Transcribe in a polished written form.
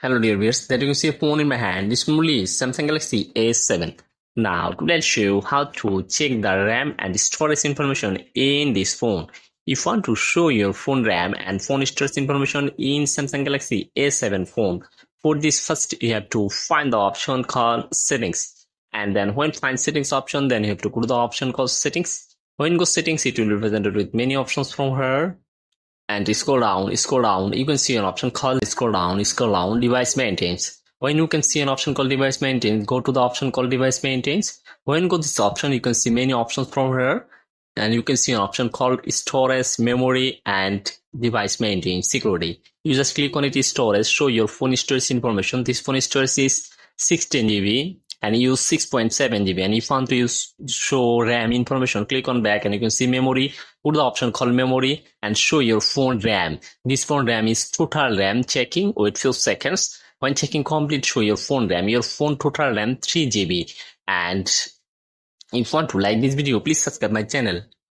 Hello dear viewers, that you can see a phone in my hand. This phone is Samsung Galaxy A7. Now today I'll show you how to check the RAM and storage information in this phone. If you want to show your phone RAM and phone storage information in Samsung Galaxy A7 phone, for this first you have to find the option called settings, and then when find settings option, then you have to go to the option called settings. When you go settings, it will be presented with many options from here, and scroll down, you can see an option called scroll down, device maintenance. When you can see an option called device maintenance, go to the option called device maintenance. When you go to this option, you can see many options from here, and you can see an option called storage, memory, and device maintenance security. You just click on it, storage, show your phone storage information. This phone storage is 16 GB and use 6.7 GB, and if you want to use show RAM information, click on back and you can see memory. Go to the option called memory and show your phone RAM. This phone RAM is total RAM. Checking, wait few seconds. When checking complete, show your phone RAM. Your phone total RAM 3 GB. And if you want to like this video, please subscribe my channel.